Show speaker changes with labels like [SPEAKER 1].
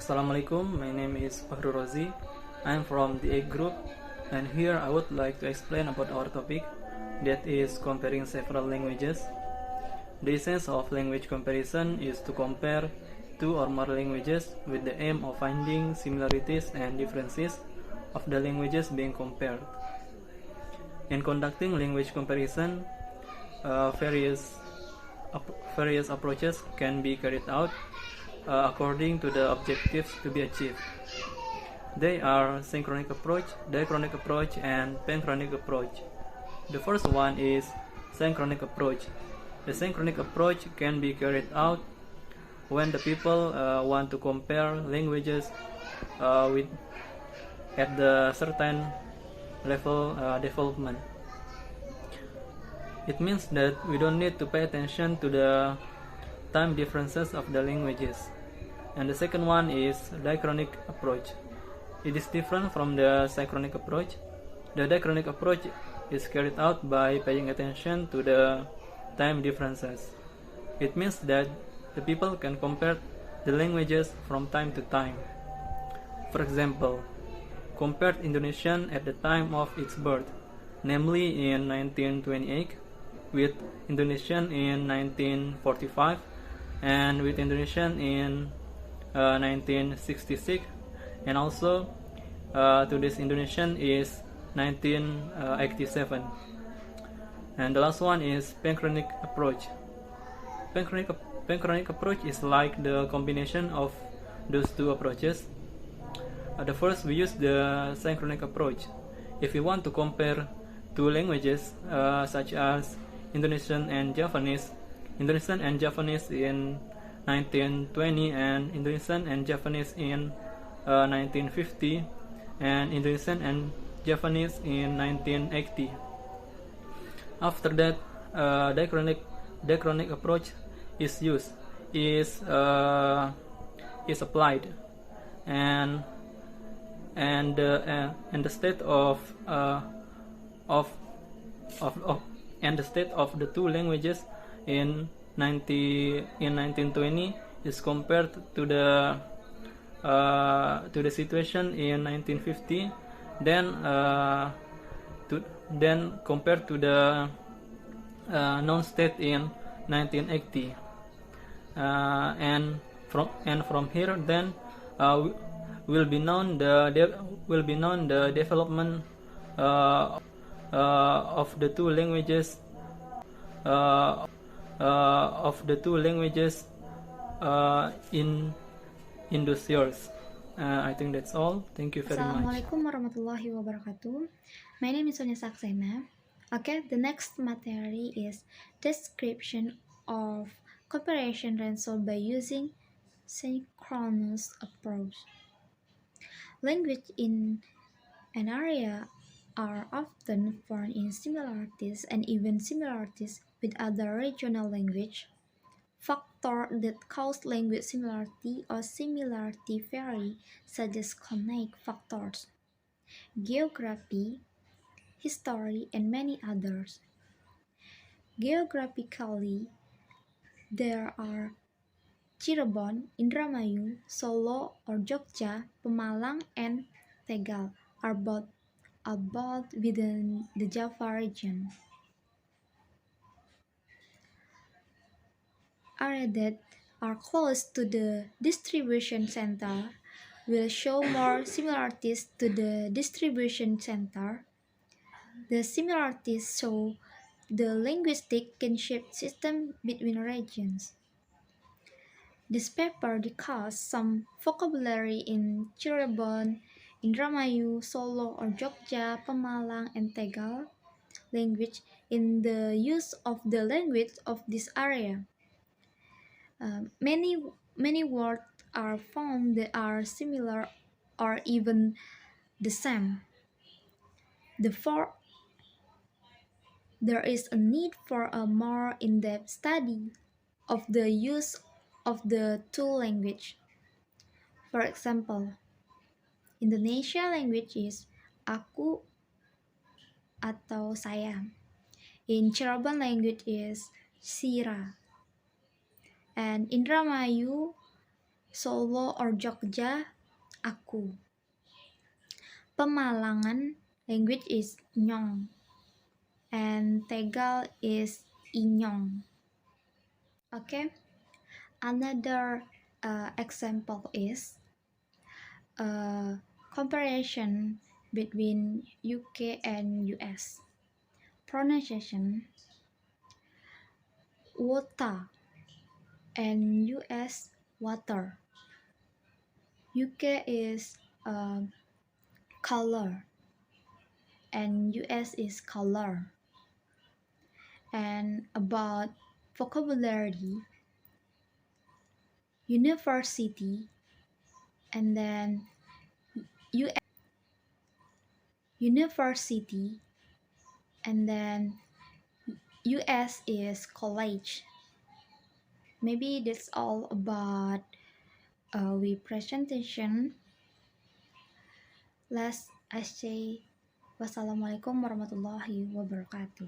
[SPEAKER 1] Assalamualaikum, my name is Fahru Rozi. I'm from the A group, and here I would like to explain about our topic, that is comparing several languages. The essence of language comparison is to compare two or more languages with the aim of finding similarities and differences of the languages being compared. In conducting language comparison, various approaches can be carried out according to the objectives to be achieved. They are synchronic approach, diachronic approach, and panchromatic approach. The first one is synchronic approach. The synchronic approach can be carried out when the people want to compare languages with at the certain level development. It means that we don't need to pay attention to the time differences of the languages. And the second one is diachronic approach. It is different from the synchronic approach. The diachronic approach is carried out by paying attention to the time differences. It means that the people can compare the languages from time to time. For example, compared Indonesian at the time of its birth, namely in 1928, with Indonesian in 1945, and with Indonesian in 1966, and also today's Indonesian is 1987. And the last one is panchromatic approach. Panchromatic approach is like the combination of those two approaches. The first, we use the synchronic approach. If we want to compare two languages such as Indonesian and Japanese in 1920, and Indonesian and Japanese in 1950, and Indonesian and Japanese in 1980. After that, diachronic approach is used, is applied, and the state of the two languages in 1920 is compared to the situation in 1950, then compared to the non-state in 1980, and from here then will be known the development of the two languages in those years. I think that's all. Thank you very much.
[SPEAKER 2] Assalamualaikum warahmatullahi wabarakatuh. My name is Sonia Saksena. Okay, the next material is description of comparison resolved by using synchronous approach. Language in an area are often found in similarities and even similarities with other regional language. Factors that cause language similarity or similarity vary, such as connect factors, geography, history, and many others. Geographically, there are Cirebon, Indramayu, Solo or Jogja, Pemalang, and Tegal are both within the Java region. Areas that are close to the distribution center will show more similarities to the distribution center. The similarities show the linguistic kinship system between regions. This paper discusses some vocabulary in Cirebon, Indramayu, Solo or Jogja, Pemalang, and Tegal language in the use of the language of this area. Many words are found that are similar or even the same. Therefore, there is a need for a more in-depth study of the use of the two languages. For example, Indonesia language is aku atau saya. In Cirebon language is sira. And Indramayu Solo or Jogja, aku. Pemalangan language is Nyong, and Tegal is Inyong. Okay, another example is comparison between UK and US. Pronunciation: water and US water. UK is color and US is color. And about vocabulary, university, and then university, and then US is college. Maybe that's all about we presentation. Let's say wassalamualaikum warahmatullahi wabarakatuh.